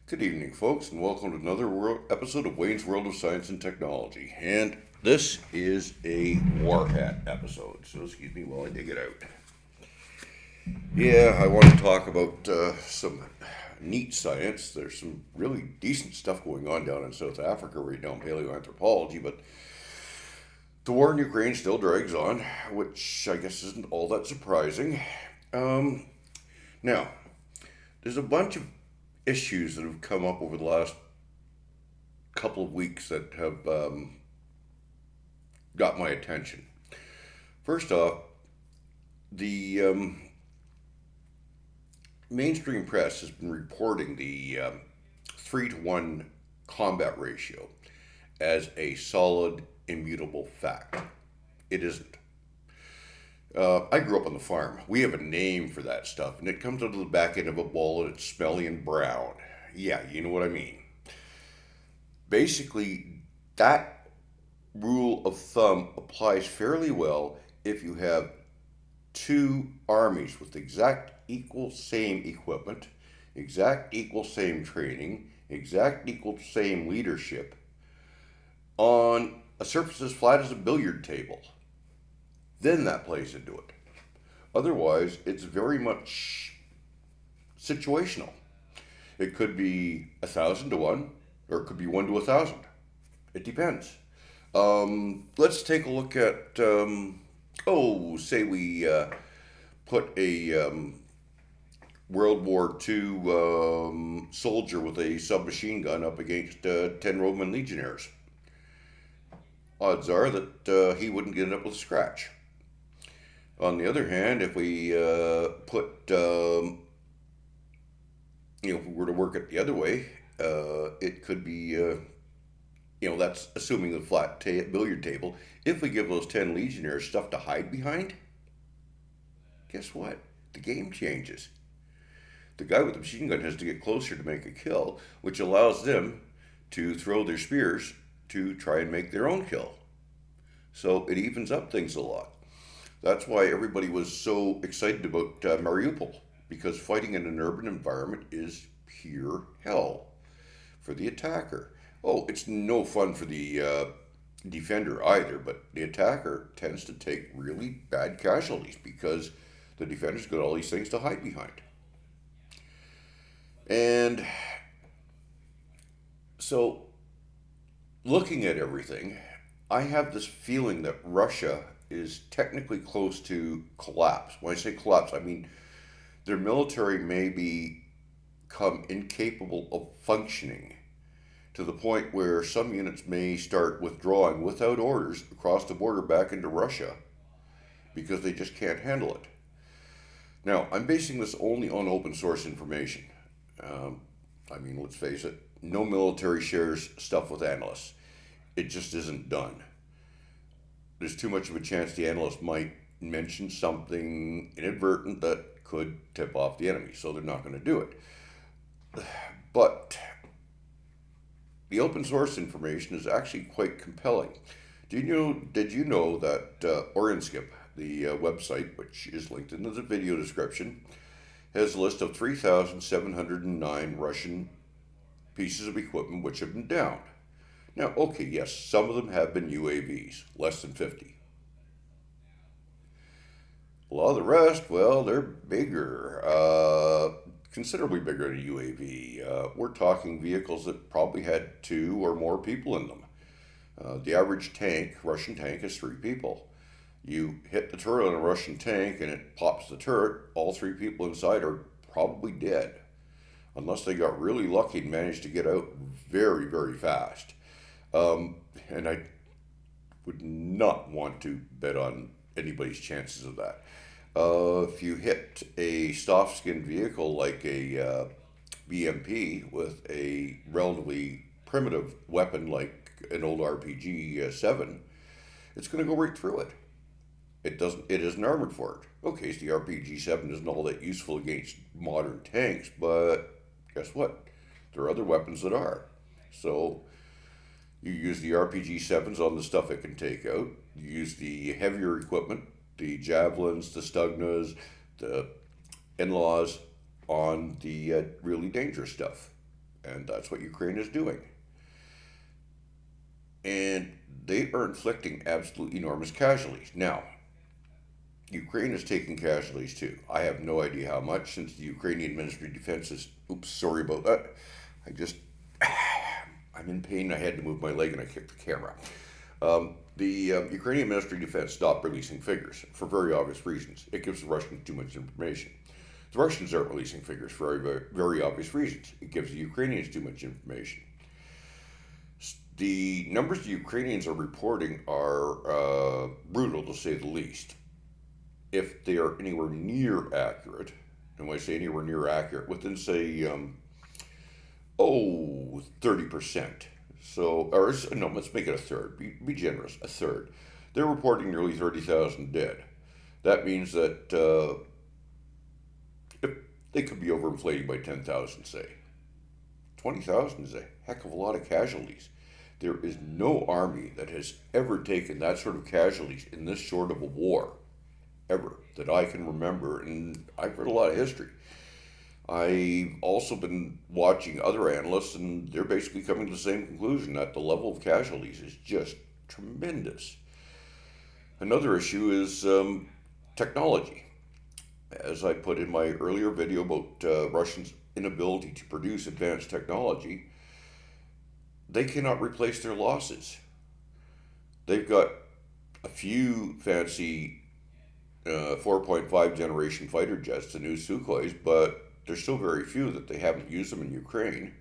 Good evening, folks, and welcome to another episode of Wayne's World of Science and Technology. And this is a Warhat episode, so excuse me while I dig it out. Yeah, I want to talk about some neat science. There's some really decent stuff going on down in South Africa right now in paleoanthropology, but the war in Ukraine still drags on, which I guess isn't all that surprising. Um, Now, there's a bunch of issues that have come up over the last couple of weeks that have got my attention. First off, the mainstream press has been reporting the 3-to-1 combat ratio as a solid, immutable fact. It isn't. I grew up on the farm. We have a name for that stuff, and it comes out of the back end of a bowl and it's smelly and brown. Yeah, you know what I mean. Basically, that rule of thumb applies fairly well if you have two armies with exact equal same equipment, exact equal same training, exact equal same leadership on a surface as flat as a billiard table. Then that plays into it. Otherwise, it's very much situational. It could be 1,000 to 1, or it could be 1 to 1,000. It depends. Let's take a look at, say we put a World War II soldier with a submachine gun up against 10 Roman legionnaires. Odds are that he wouldn't get it up with a scratch. On the other hand, if we if we were to work it the other way, it could be, that's assuming the billiard table. If we give those 10 legionnaires stuff to hide behind, guess what? The game changes. The guy with the machine gun has to get closer to make a kill, which allows them to throw their spears to try and make their own kill. So it evens up things a lot. That's why everybody was so excited about Mariupol, because fighting in an urban environment is pure hell for the attacker. Oh, it's no fun for the defender either, but the attacker tends to take really bad casualties because the defender's got all these things to hide behind. And so, looking at everything, I have this feeling that Russia is technically close to collapse. When I say collapse, I mean their military may become incapable of functioning to the point where some units may start withdrawing without orders across the border back into Russia because they just can't handle it. Now, I'm basing this only on open source information. Let's face it, no military shares stuff with analysts. It just isn't done. There's too much of a chance the analyst might mention something inadvertent that could tip off the enemy, so they're not going to do it. But the open source information is actually quite compelling. Did you know that Orenskip, the website, which is linked in the video description, has a list of 3,709 Russian pieces of equipment which have been downed? Now, okay, yes, some of them have been UAVs, less than 50. A lot of the rest, well, they're bigger, considerably bigger than a UAV. We're talking vehicles that probably had two or more people in them. The average Russian tank, is 3 people. You hit the turret on a Russian tank and it pops the turret, all 3 people inside are probably dead. Unless they got really lucky and managed to get out very, very fast. And I would not want to bet on anybody's chances of that. If you hit a soft skinned vehicle like a BMP with a relatively primitive weapon like an old RPG 7, it's going to go right through it. It isn't armored for it. Okay, so the RPG 7 isn't all that useful against modern tanks, but guess what? There are other weapons that are. So you use the RPG 7s on the stuff it can take out. You use the heavier equipment, the javelins, the Stugnas, the in-laws on the really dangerous stuff. And that's what Ukraine is doing. And they are inflicting absolute enormous casualties. Now, Ukraine is taking casualties too. I have no idea how much, since the Ukrainian Ministry of Defense is. Oops, sorry about that. I just. I'm in pain. I had to move my leg and I kicked the camera. The Ukrainian Ministry of Defense stopped releasing figures for very obvious reasons. It gives the Russians too much information. The Russians aren't releasing figures for very obvious reasons. It gives the Ukrainians too much information. The numbers the Ukrainians are reporting are brutal, to say the least. If they are anywhere near accurate, and when I say anywhere near accurate, within, say, 30%. So, or no, let's make it a third. Be generous, a third. They're reporting nearly 30,000 dead. That means that if they could be overinflating by 10,000, say. 20,000 is a heck of a lot of casualties. There is no army that has ever taken that sort of casualties in this short of a war, ever, that I can remember. And I've read a lot of history. I've also been watching other analysts, and they're basically coming to the same conclusion that the level of casualties is just tremendous. Another issue is technology. As I put in my earlier video about Russians' inability to produce advanced technology, they cannot replace their losses. They've got a few fancy 4.5 generation fighter jets, the new Sukhois, but there's still very few that they haven't used them in Ukraine.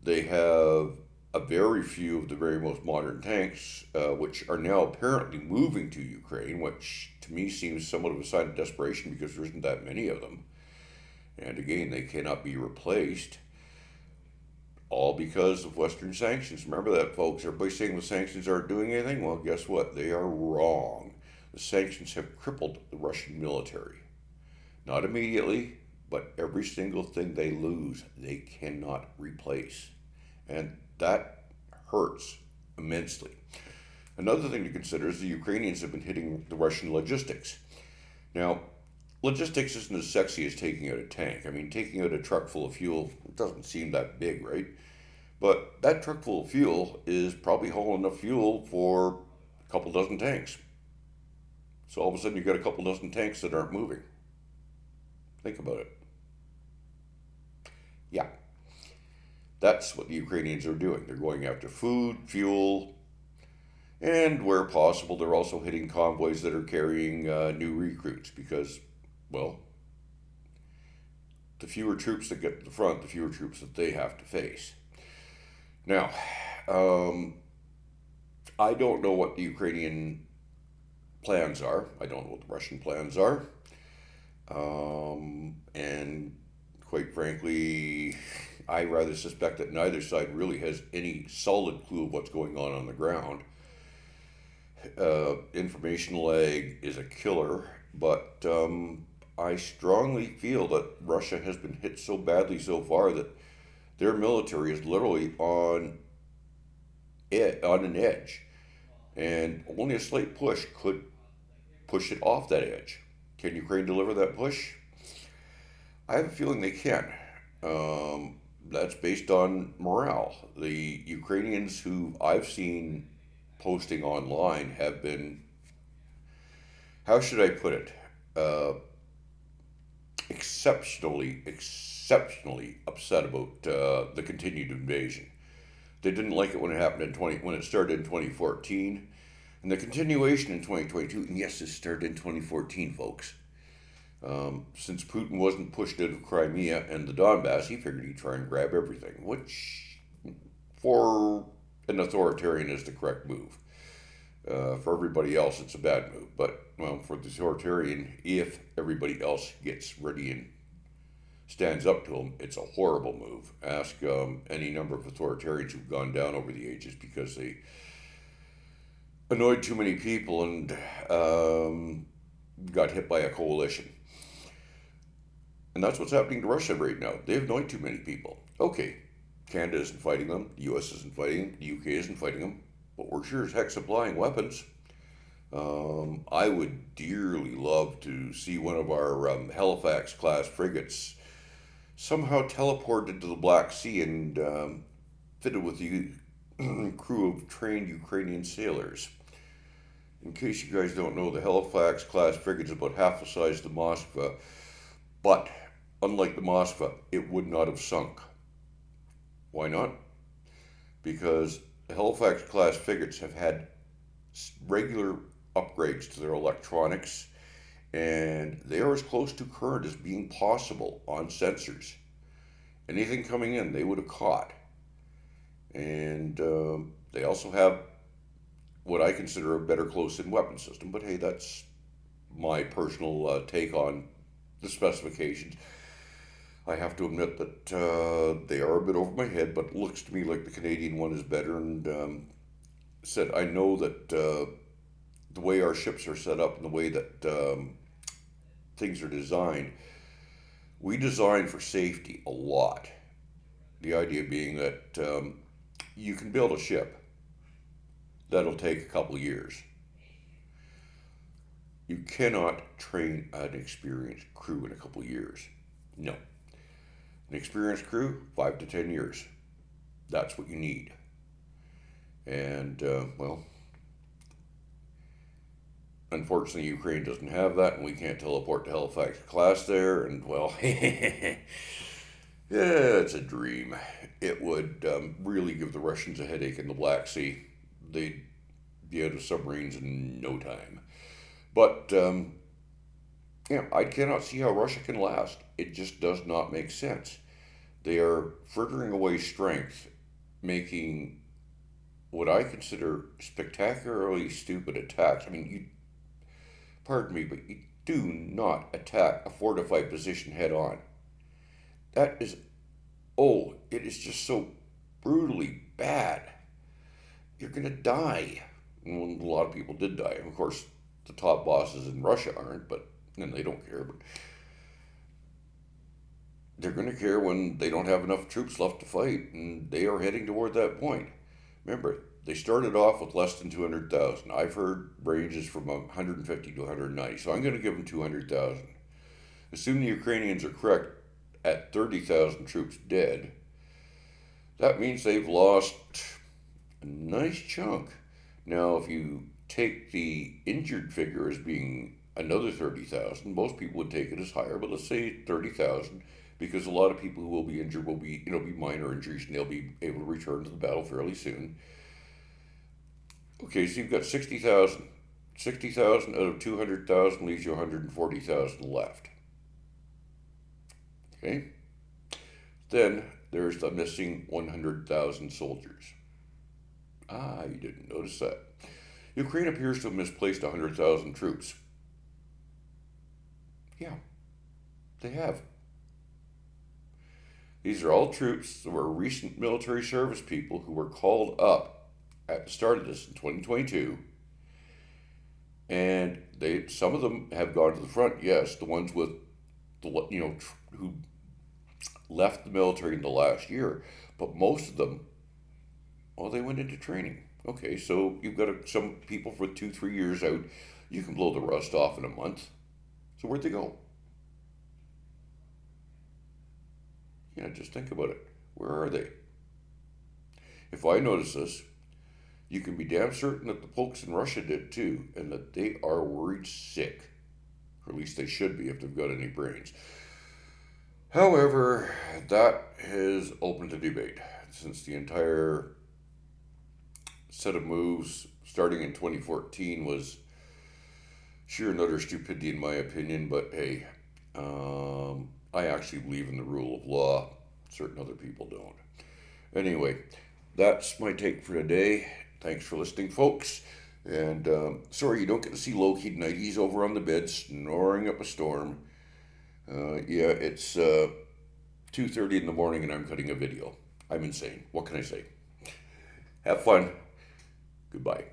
They have a very few of the very most modern tanks, which are now apparently moving to Ukraine, which to me seems somewhat of a sign of desperation because there isn't that many of them. And again, they cannot be replaced, all because of Western sanctions. Remember that, folks. Everybody's saying the sanctions aren't doing anything. Well, guess what? They are wrong. The sanctions have crippled the Russian military. Not immediately, but every single thing they lose, they cannot replace. And that hurts immensely. Another thing to consider is the Ukrainians have been hitting the Russian logistics. Now, logistics isn't as sexy as taking out a tank. I mean, taking out a truck full of fuel doesn't seem that big, right? But that truck full of fuel is probably hauling enough fuel for a couple dozen tanks. So all of a sudden you've got a couple dozen tanks that aren't moving. Think about it. Yeah, that's what the Ukrainians are doing. They're going after food, fuel, and where possible, they're also hitting convoys that are carrying new recruits because, well, the fewer troops that get to the front, the fewer troops that they have to face. Now, I don't know what the Ukrainian plans are. I don't know what the Russian plans are. And quite frankly, I rather suspect that neither side really has any solid clue of what's going on the ground. Information lag is a killer, but I strongly feel that Russia has been hit so badly so far that their military is literally on an edge, and only a slight push could push it off that edge. Can Ukraine deliver that push? I have a feeling they can. That's based on morale. The Ukrainians who I've seen posting online have been, how should I put it, exceptionally upset about the continued invasion. They didn't like it when it happened when it started in 2014, and the continuation in 2022. And yes, it started in 2014, folks. Since Putin wasn't pushed out of Crimea and the Donbass, he figured he'd try and grab everything, which for an authoritarian is the correct move. For everybody else, it's a bad move. But, well, for the authoritarian, if everybody else gets ready and stands up to him, it's a horrible move. Ask any number of authoritarians who've gone down over the ages because they annoyed too many people and got hit by a coalition. And that's what's happening to Russia right now. They've annoyed too many people. Okay, Canada isn't fighting them, the US isn't fighting them, the UK isn't fighting them, but we're sure as heck supplying weapons. I would dearly love to see one of our Halifax class frigates somehow teleported to the Black Sea and fitted with the crew of trained Ukrainian sailors. In case you guys don't know, the Halifax class frigate is about half the size of the Moskva, but unlike the Moskva, it would not have sunk. Why not? Because the Halifax class frigates have had regular upgrades to their electronics, and they are as close to current as being possible on sensors. Anything coming in, they would have caught. And they also have what I consider a better close-in weapon system. But hey, that's my personal take on the specifications. I have to admit that they are a bit over my head, but it looks to me like the Canadian one is better. And said I know that the way our ships are set up and the way that things are designed, we design for safety a lot. The idea being that you can build a ship that'll take a couple of years. You cannot train an experienced crew in a couple of years. No. An experienced crew, 5 to 10 years. That's what you need. And, well, unfortunately, Ukraine doesn't have that, and we can't teleport to Halifax class there. And, well, yeah, it's a dream. It would really give the Russians a headache in the Black Sea. They'd be out of submarines in no time. But, yeah, I cannot see how Russia can last. It just does not make sense. They are frittering away strength, making what I consider spectacularly stupid attacks. I mean, you, pardon me, but you do not attack a fortified position head on. That is, oh, it is just so brutally bad. You're going to die. Well, a lot of people did die. And of course, the top bosses in Russia aren't, but and they don't care. But they're going to care when they don't have enough troops left to fight, and they are heading toward that point. Remember, they started off with less than 200,000. I've heard ranges from 150 to 190, so I'm going to give them 200,000. Assuming the Ukrainians are correct at 30,000 troops dead, that means they've lost a nice chunk. Now, if you take the injured figure as being another 30,000, most people would take it as higher, but let's say 30,000, because a lot of people who will be injured will be, be minor injuries, and they'll be able to return to the battle fairly soon. Okay, so you've got 60,000. 60,000 out of 200,000 leaves you 140,000 left. Okay? Then there's the missing 100,000 soldiers. Ah, you didn't notice that. Ukraine appears to have misplaced 100,000 troops. Yeah, they have. These are all troops that were recent military service people who were called up at the start of this in 2022. And some of them have gone to the front, yes, the ones with who left the military in the last year, but most of them, well, they went into training. Okay, so you've got some people for 2-3 years out. You can blow the rust off in a month. So where'd they go? Yeah, just think about it. Where are they? If I notice this, you can be damn certain that the folks in Russia did too, and that they are worried sick. Or at least they should be if they've got any brains. However, that is open to debate, since the entire set of moves starting in 2014 was sheer and utter stupidity in my opinion. But hey, I actually believe in the rule of law. Certain other people don't. Anyway, that's my take for today. Thanks for listening, folks. And sorry you don't get to see low-key nighties over on the bed snoring up a storm. Yeah, it's 2:30 in the morning and I'm cutting a video. I'm insane. What can I say? Have fun. Goodbye.